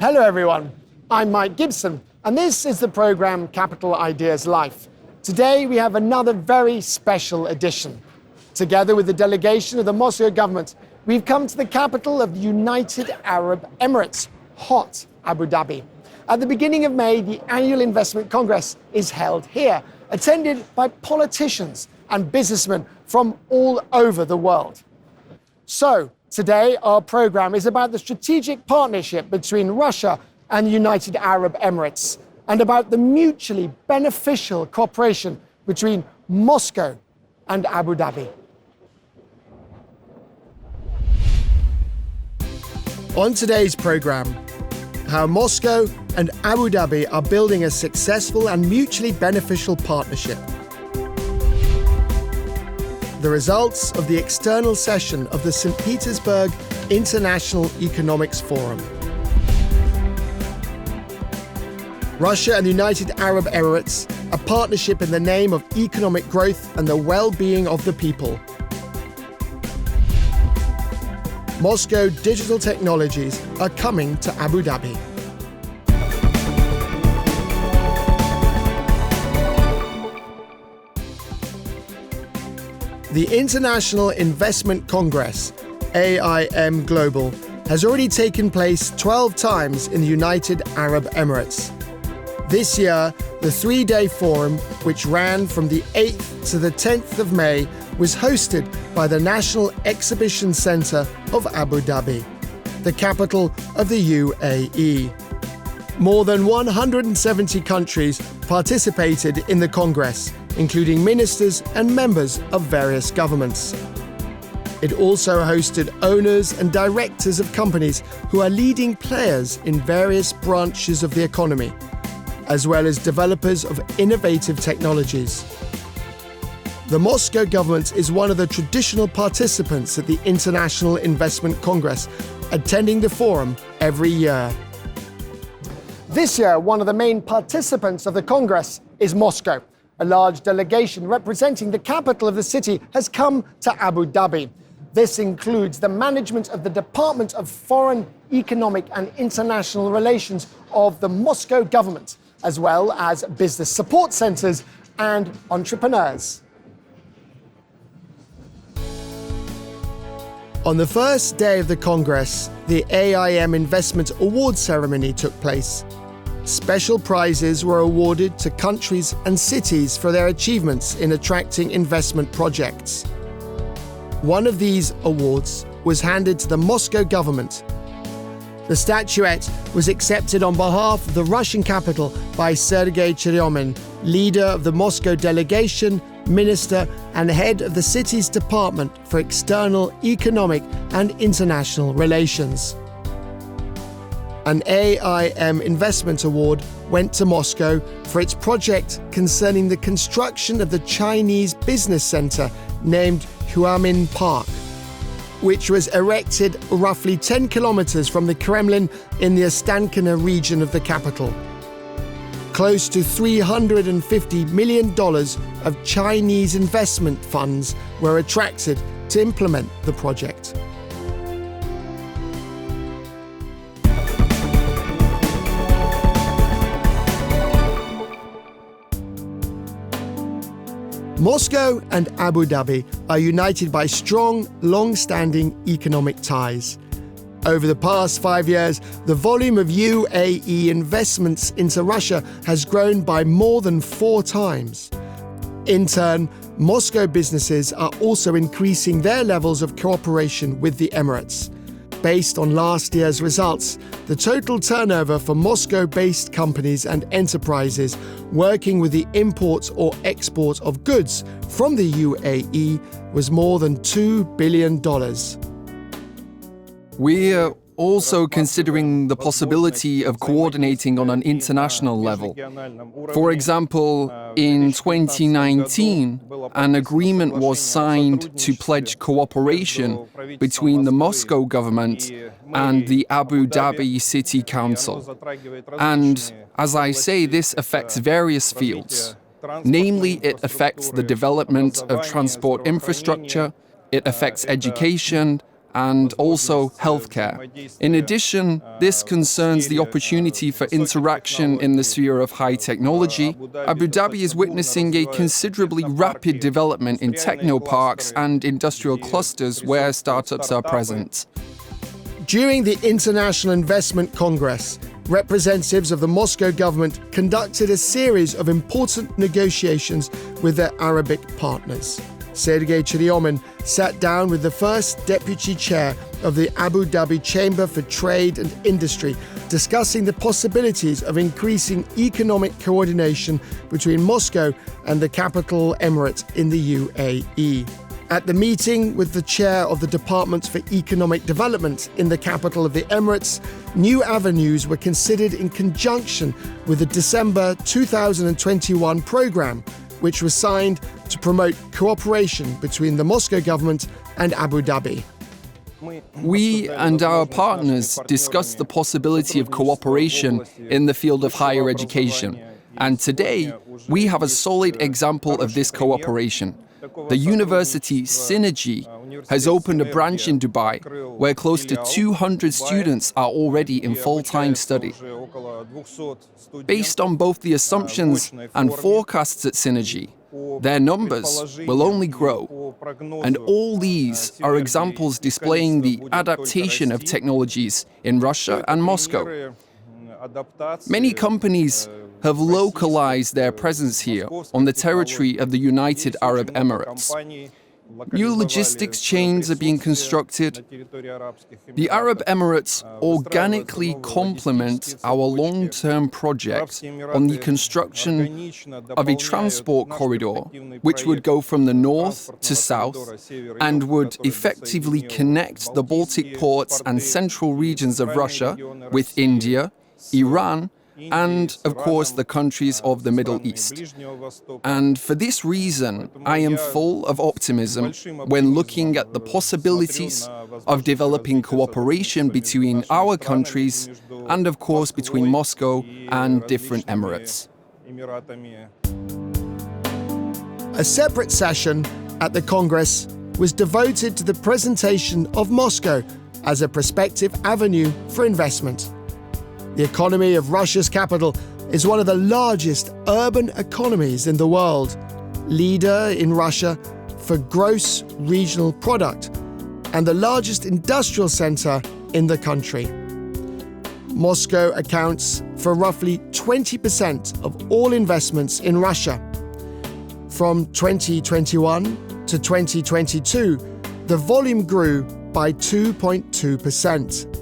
Hello everyone, I'm Mike Gibson, and this is the program Capital Ideas Life. Today we have another very special edition. Together with the delegation of the Moscow government, we've come to the capital of the United Arab Emirates, hot Abu Dhabi. At the beginning of May, the annual investment congress is held here, attended by politicians and businessmen from all over the world. So, today our program is about the strategic partnership between Russia and the United Arab Emirates, and about the mutually beneficial cooperation between Moscow and Abu Dhabi. On today's program, how Moscow and Abu Dhabi are building a successful and mutually beneficial partnership. The results of the external session of the St. Petersburg International Economics Forum. Russia and the United Arab Emirates, a partnership in the name of economic growth and the well-being of the people. Moscow digital technologies are coming to Abu Dhabi. The International Investment Congress, AIM Global, has already taken place 12 times in the United Arab Emirates. This year, the three-day forum, which ran from the 8th to the 10th of May, was hosted by the National Exhibition Centre of Abu Dhabi, the capital of the UAE. More than 170 countries participated in the Congress, including ministers and members of various governments. It also hosted owners and directors of companies who are leading players in various branches of the economy, as well as developers of innovative technologies. The Moscow government is one of the traditional participants at the International Investment Congress, attending the forum every year. This year, one of the main participants of the Congress is Moscow. A large delegation representing the capital of the city has come to Abu Dhabi. This includes the management of the Department of Foreign, Economic and International Relations of the Moscow government, as well as business support centers and entrepreneurs. On the first day of the Congress, the AIM Investment Award ceremony took place. Special prizes were awarded to countries and cities for their achievements in attracting investment projects. One of these awards was handed to the Moscow government. The statuette was accepted on behalf of the Russian capital by Sergei Cheryomin, leader of the Moscow delegation, minister and head of the city's Department for External Economic and International Relations. An AIM Investment Award went to Moscow for its project concerning the construction of the Chinese business center named Huamin Park, which was erected roughly 10 kilometers from the Kremlin in the Ostankino region of the capital. Close to $350 million of Chinese investment funds were attracted to implement the project. Moscow and Abu Dhabi are united by strong, long-standing economic ties. Over the past 5 years, the volume of UAE investments into Russia has grown by more than 4 times. In turn, Moscow businesses are also increasing their levels of cooperation with the Emirates. Based on last year's results, the total turnover for Moscow-based companies and enterprises working with the import or export of goods from the UAE was more than $2 billion. We're also considering the possibility of coordinating on an international level. For example, in 2019, an agreement was signed to pledge cooperation between the Moscow government and the Abu Dhabi City Council. And, as I say, this affects various fields. Namely, it affects the development of transport infrastructure, it affects education, and also healthcare. In addition, this concerns the opportunity for interaction in the sphere of high technology. Abu Dhabi is witnessing a considerably rapid development in technoparks and industrial clusters where startups are present. During the International Investment Congress, representatives of the Moscow government conducted a series of important negotiations with their Arabic partners. Sergei Cheryomin sat down with the first deputy chair of the Abu Dhabi Chamber for Trade and Industry, discussing the possibilities of increasing economic coordination between Moscow and the capital emirate in the UAE. At the meeting with the chair of the Department for Economic Development in the capital of the Emirates, new avenues were considered in conjunction with the December 2021 program, which was signed to promote cooperation between the Moscow government and Abu Dhabi. We and our partners discussed the possibility of cooperation in the field of higher education, and today we have a solid example of this cooperation. The university Synergy has opened a branch in Dubai where close to 200 students are already in full-time study. Based on both the assumptions and forecasts at Synergy, their numbers will only grow. And all these are examples displaying the adaptation of technologies in Russia and Moscow. Many companies have localized their presence here on the territory of the United Arab Emirates. New logistics chains are being constructed. The Arab Emirates organically complement our long-term project on the construction of a transport corridor which would go from the north to south and would effectively connect the Baltic ports and central regions of Russia with India, Iran, and, of course, the countries of the Middle East. And for this reason, I am full of optimism when looking at the possibilities of developing cooperation between our countries and, of course, between Moscow and different emirates. A separate session at the Congress was devoted to the presentation of Moscow as a prospective avenue for investment. The economy of Russia's capital is one of the largest urban economies in the world, leader in Russia for gross regional product, and the largest industrial center in the country. Moscow accounts for roughly 20% of all investments in Russia. From 2021 to 2022, the volume grew by 2.2%.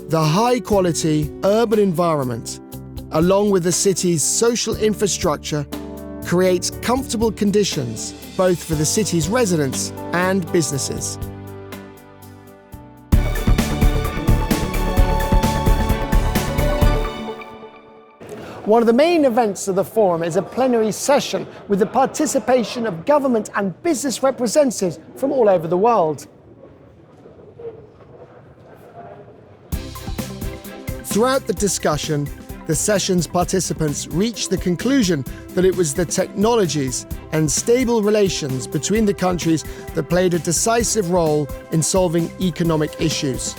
The high-quality urban environment, along with the city's social infrastructure, creates comfortable conditions both for the city's residents and businesses. One of the main events of the forum is a plenary session with the participation of government and business representatives from all over the world. Throughout the discussion, the session's participants reached the conclusion that it was the technologies and stable relations between the countries that played a decisive role in solving economic issues.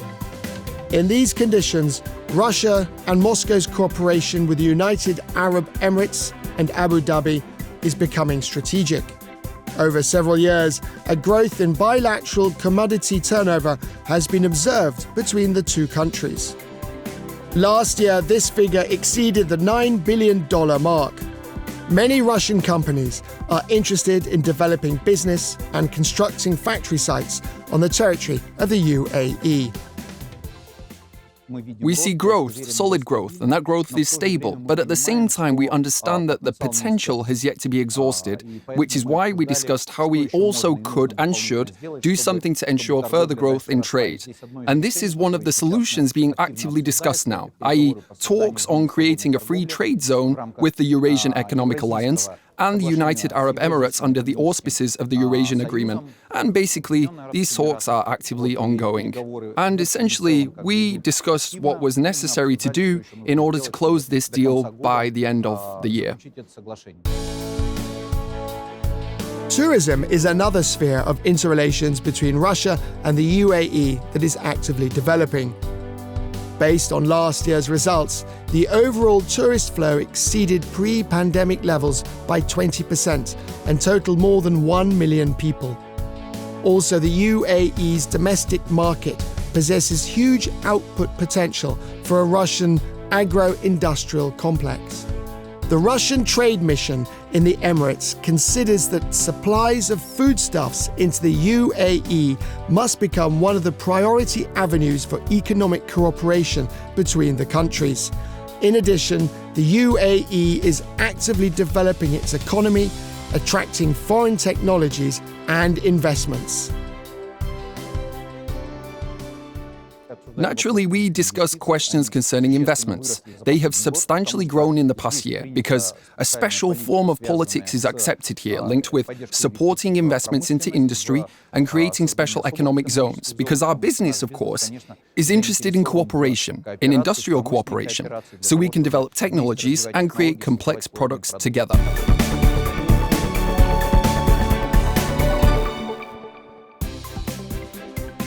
In these conditions, Russia and Moscow's cooperation with the United Arab Emirates and Abu Dhabi is becoming strategic. Over several years, a growth in bilateral commodity turnover has been observed between the two countries. Last year, this figure exceeded the $9 billion mark. Many Russian companies are interested in developing business and constructing factory sites on the territory of the UAE. We see growth, solid growth, and that growth is stable. But at the same time, we understand that the potential has yet to be exhausted, which is why we discussed how we also could and should do something to ensure further growth in trade. And this is one of the solutions being actively discussed now, i.e. talks on creating a free trade zone with the Eurasian Economic Alliance and the United Arab Emirates under the auspices of the Eurasian Agreement. And basically, these talks are actively ongoing. And essentially, we discussed what was necessary to do in order to close this deal by the end of the year. Tourism is another sphere of interrelations between Russia and the UAE that is actively developing. Based on last year's results, the overall tourist flow exceeded pre-pandemic levels by 20% and totaled more than 1 million people. Also, the UAE's domestic market possesses huge output potential for a Russian agro-industrial complex. The Russian trade mission in the Emirates considers that supplies of foodstuffs into the UAE must become one of the priority avenues for economic cooperation between the countries. In addition, the UAE is actively developing its economy, attracting foreign technologies and investments. Naturally, we discuss questions concerning investments. They have substantially grown in the past year because a special form of politics is accepted here, linked with supporting investments into industry and creating special economic zones, because our business, of course, is interested in cooperation, in industrial cooperation, so we can develop technologies and create complex products together.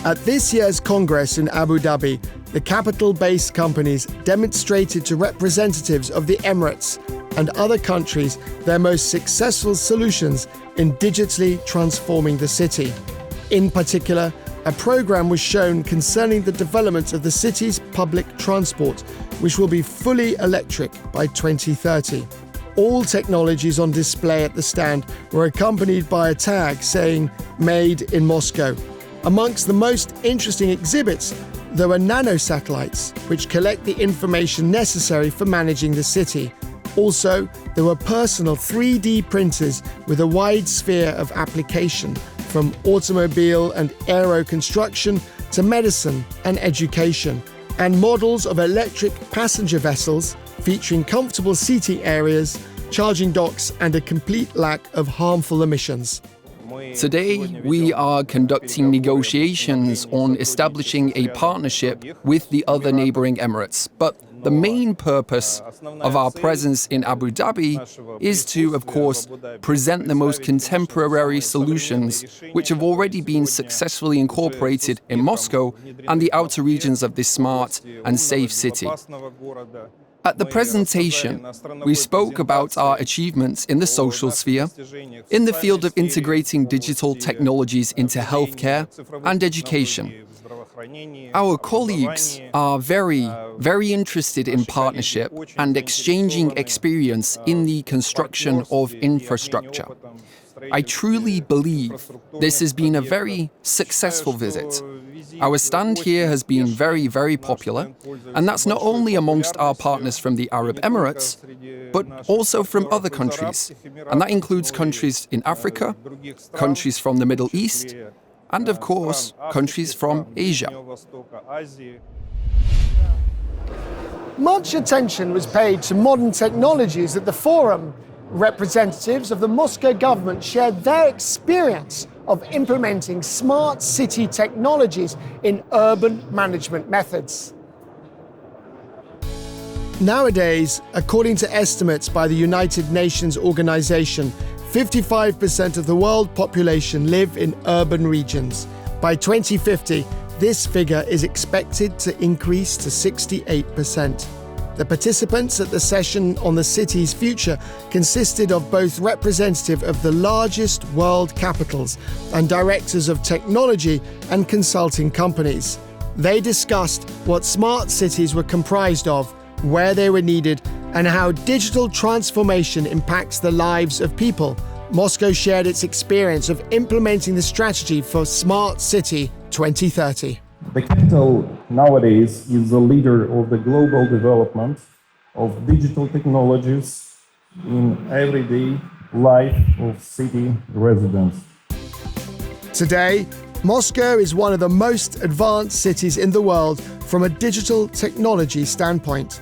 At this year's Congress in Abu Dhabi, the capital-based companies demonstrated to representatives of the Emirates and other countries their most successful solutions in digitally transforming the city. In particular, a program was shown concerning the development of the city's public transport, which will be fully electric by 2030. All technologies on display at the stand were accompanied by a tag saying, "Made in Moscow." Amongst the most interesting exhibits, there were nanosatellites, which collect the information necessary for managing the city. Also, there were personal 3D printers with a wide sphere of application, from automobile and aero construction to medicine and education, and models of electric passenger vessels featuring comfortable seating areas, charging docks, and a complete lack of harmful emissions. Today, we are conducting negotiations on establishing a partnership with the other neighboring Emirates. But the main purpose of our presence in Abu Dhabi is to, of course, present the most contemporary solutions which have already been successfully incorporated in Moscow and the outer regions of this smart and safe city. At the presentation, we spoke about our achievements in the social sphere, in the field of integrating digital technologies into healthcare and education. Our colleagues are very interested in partnership and exchanging experience in the construction of infrastructure. I truly believe this has been a very successful visit. Our stand here has been very popular, and that's not only amongst our partners from the Arab Emirates, but also from other countries. And that includes countries in Africa, countries from the Middle East, and of course, countries from Asia. Much attention was paid to modern technologies at the forum. Representatives of the Moscow government shared their experience of implementing smart city technologies in urban management methods. Nowadays, according to estimates by the United Nations organization, 55% of the world population live in urban regions. By 2050, this figure is expected to increase to 68%. The participants at the session on the city's future consisted of both representatives of the largest world capitals and directors of technology and consulting companies. They discussed what smart cities were comprised of, where they were needed, and how digital transformation impacts the lives of people. Moscow shared its experience of implementing the strategy for Smart City 2030. The capital nowadays is the leader of the global development of digital technologies in everyday life of city residents. Today, Moscow is one of the most advanced cities in the world from a digital technology standpoint.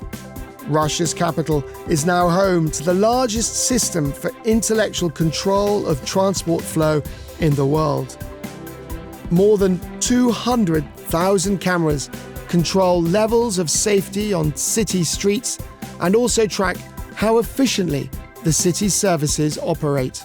Russia's capital is now home to the largest system for intellectual control of transport flow in the world. More than 200,000 cameras control levels of safety on city streets and also track how efficiently the city's services operate.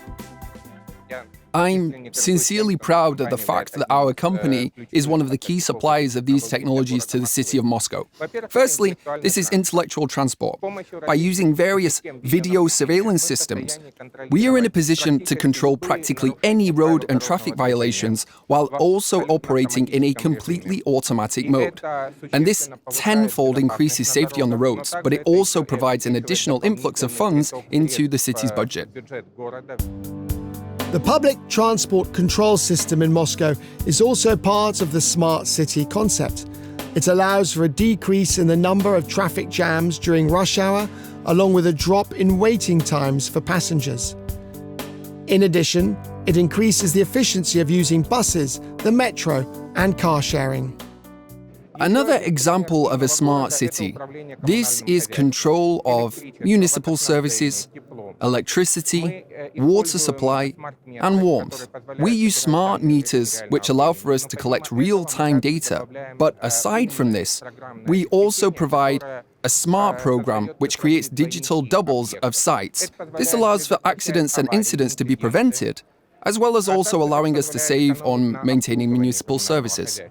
I'm sincerely proud of the fact that our company is one of the key suppliers of these technologies to the city of Moscow. Firstly, this is intellectual transport. By using various video surveillance systems, we are in a position to control practically any road and traffic violations while also operating in a completely automatic mode. And this tenfold increases safety on the roads, but it also provides an additional influx of funds into the city's budget. The public transport control system in Moscow is also part of the smart city concept. It allows for a decrease in the number of traffic jams during rush hour, along with a drop in waiting times for passengers. In addition, it increases the efficiency of using buses, the metro, and car sharing. Another example of a smart city. This is control of municipal services, electricity, water supply, and warmth. We use smart meters which allow for us to collect real-time data. But aside from this, we also provide a smart program which creates digital doubles of sites. This allows for accidents and incidents to be prevented, as well as also allowing us to save on maintaining municipal services.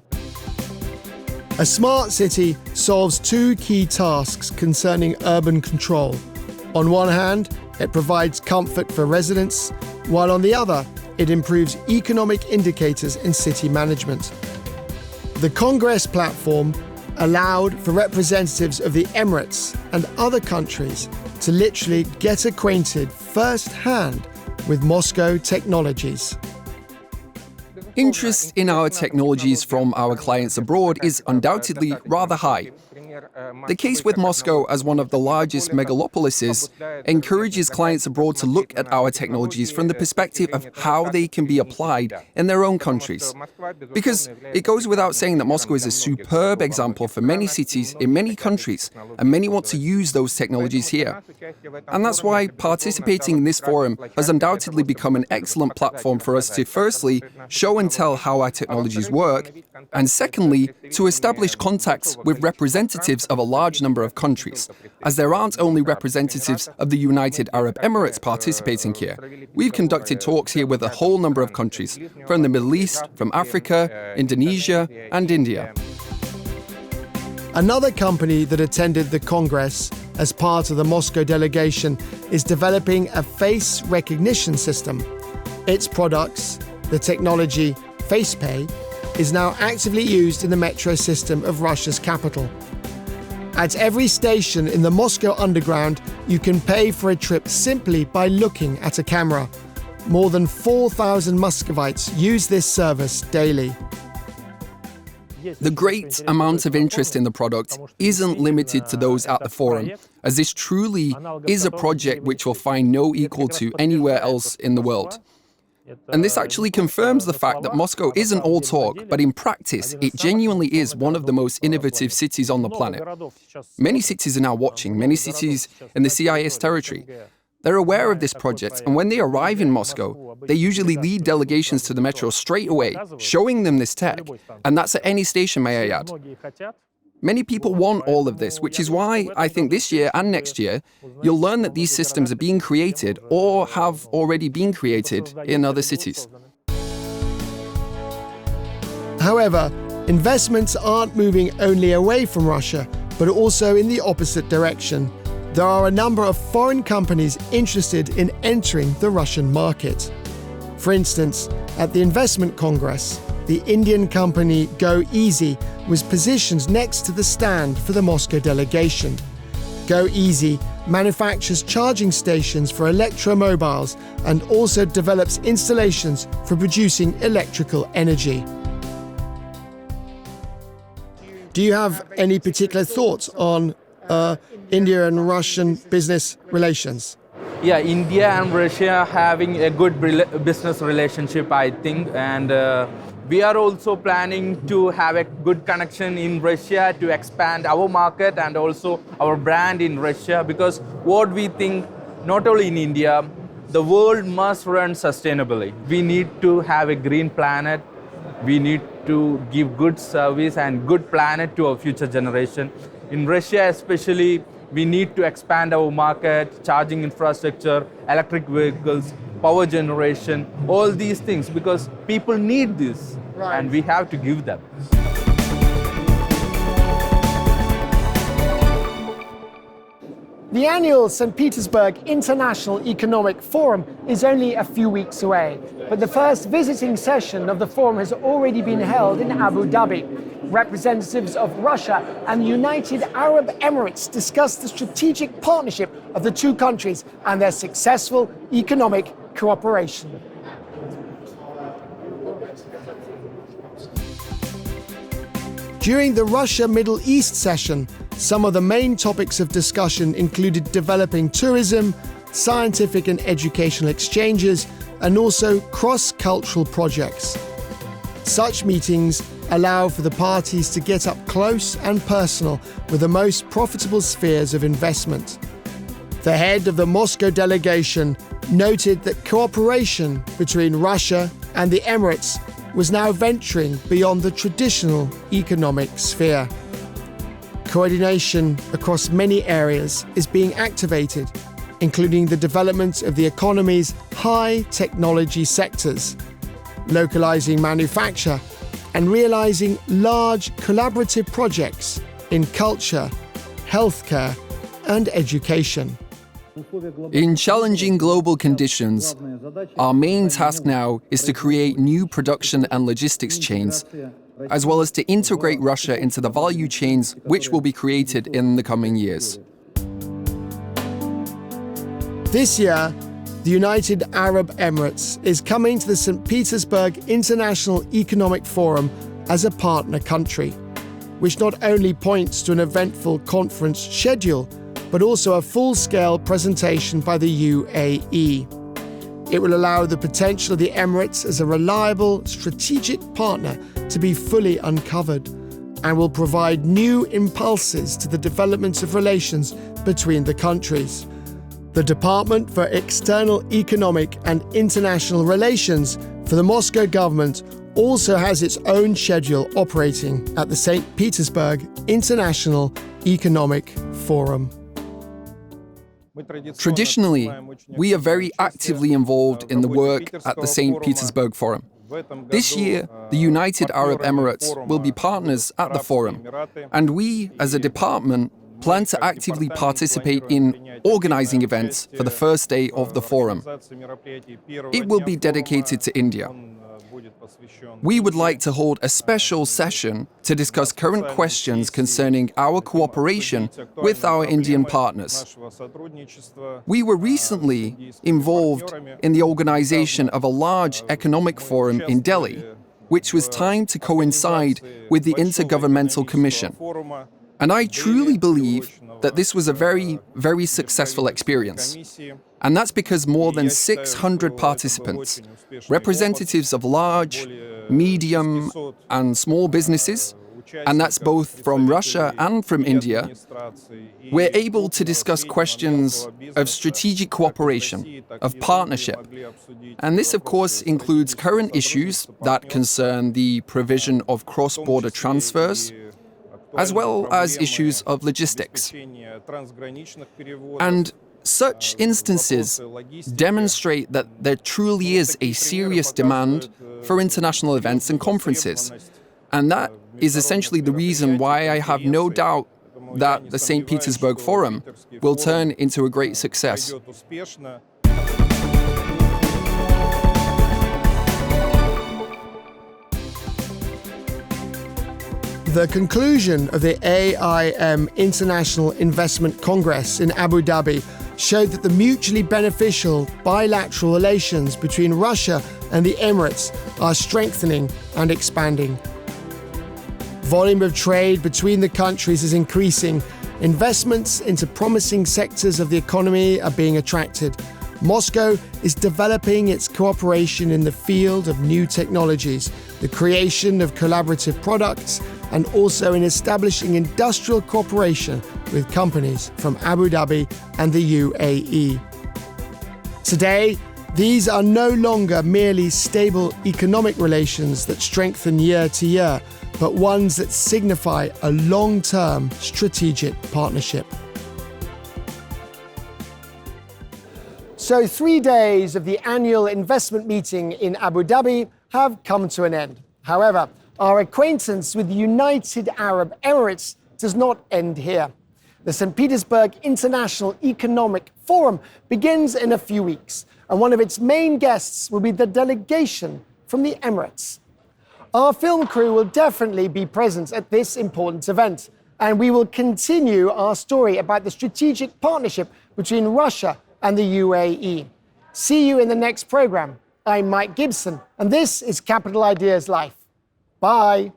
A smart city solves two key tasks concerning urban control. On one hand, it provides comfort for residents, while on the other, it improves economic indicators in city management. The Congress platform allowed for representatives of the Emirates and other countries to literally get acquainted firsthand with Moscow technologies. Interest in our technologies from our clients abroad is undoubtedly rather high. The case with Moscow as one of the largest megalopolises encourages clients abroad to look at our technologies from the perspective of how they can be applied in their own countries. Because it goes without saying that Moscow is a superb example for many cities in many countries, and many want to use those technologies here. And that's why participating in this forum has undoubtedly become an excellent platform for us to firstly show and tell how our technologies work, and secondly, to establish contacts with representatives of a large number of countries, as there aren't only representatives of the United Arab Emirates participating here. We've conducted talks here with a whole number of countries, from the Middle East, from Africa, Indonesia, and India. Another company that attended the Congress as part of the Moscow delegation is developing a face recognition system. Its products, the technology FacePay, is now actively used in the metro system of Russia's capital. At every station in the Moscow Underground, you can pay for a trip simply by looking at a camera. More than 4,000 Muscovites use this service daily. The great amount of interest in the product isn't limited to those at the forum, as this truly is a project which will find no equal to anywhere else in the world. And this actually confirms the fact that Moscow isn't all talk, but in practice, it genuinely is one of the most innovative cities on the planet. Many cities are now watching, many cities in the CIS territory. They're aware of this project, and when they arrive in Moscow, they usually lead delegations to the metro straight away, showing them this tech. And that's at any station, may I add. Many people want all of this, which is why I think this year and next year, you'll learn that these systems are being created or have already been created in other cities. However, investments aren't moving only away from Russia, but also in the opposite direction. There are a number of foreign companies interested in entering the Russian market. For instance, at the Investment Congress, the Indian company Go Easy was positioned next to the stand for the Moscow delegation. Go Easy manufactures charging stations for electromobiles and also develops installations for producing electrical energy. Do you have any particular thoughts on India and Russian business relations? Yeah, India and Russia having a good business relationship, I think, and we are also planning to have a good connection in Russia to expand our market and also our brand in Russia, because what we think, not only in India, the world must run sustainably. We need to have a green planet. We need to give good service and good planet to our future generation. In Russia especially, we need to expand our market, charging infrastructure, electric vehicles, power generation, all these things, because people need this, and we have to give them. The annual St. Petersburg International Economic Forum is only a few weeks away, but the first visiting session of the forum has already been held in Abu Dhabi. Representatives of Russia and the United Arab Emirates discussed the strategic partnership of the two countries and their successful economic cooperation. During the Russia-Middle East session, some of the main topics of discussion included developing tourism, scientific and educational exchanges, and also cross-cultural projects. Such meetings allow for the parties to get up close and personal with the most profitable spheres of investment. The head of the Moscow delegation noted that cooperation between Russia and the Emirates was now venturing beyond the traditional economic sphere. Coordination across many areas is being activated, including the development of the economy's high technology sectors, localizing manufacture, and realizing large collaborative projects in culture, healthcare, and education. In challenging global conditions, our main task now is to create new production and logistics chains, as well as to integrate Russia into the value chains which will be created in the coming years. This year, the United Arab Emirates is coming to the St. Petersburg International Economic Forum as a partner country, which not only points to an eventful conference schedule, but also a full-scale presentation by the UAE. It will allow the potential of the Emirates as a reliable, strategic partner to be fully uncovered and will provide new impulses to the development of relations between the countries. The Department for External Economic and International Relations for the Moscow government also has its own schedule operating at the St. Petersburg International Economic Forum. Traditionally, we are very actively involved in the work at the St. Petersburg Forum. This year, the United Arab Emirates will be partners at the forum, and we, as a department, plan to actively participate in organizing events for the first day of the forum. It will be dedicated to India. We would like to hold a special session to discuss current questions concerning our cooperation with our Indian partners. We were recently involved in the organization of a large economic forum in Delhi, which was timed to coincide with the Intergovernmental Commission. And I truly believe that this was a very, very successful experience. And that's because more than 600 participants, representatives of large, medium, and small businesses, and that's both from Russia and from India, were able to discuss questions of strategic cooperation, of partnership. And this, of course, includes current issues that concern the provision of cross-border transfers, as well as issues of logistics. And such instances demonstrate that there truly is a serious demand for international events and conferences. And that is essentially the reason why I have no doubt that the St. Petersburg Forum will turn into a great success. The conclusion of the AIM International Investment Congress in Abu Dhabi showed that the mutually beneficial bilateral relations between Russia and the Emirates are strengthening and expanding. Volume of trade between the countries is increasing. Investments into promising sectors of the economy are being attracted. Moscow is developing its cooperation in the field of new technologies, the creation of collaborative products, and also in establishing industrial cooperation with companies from Abu Dhabi and the UAE. Today, these are no longer merely stable economic relations that strengthen year to year, but ones that signify a long-term strategic partnership. So 3 days of the annual investment meeting in Abu Dhabi have come to an end. However, our acquaintance with the United Arab Emirates does not end here. The St. Petersburg International Economic Forum begins in a few weeks, and one of its main guests will be the delegation from the Emirates. Our film crew will definitely be present at this important event, and we will continue our story about the strategic partnership between Russia and the UAE. See you in the next program. I'm Mike Gibson, and this is Capital Ideas Life. Bye.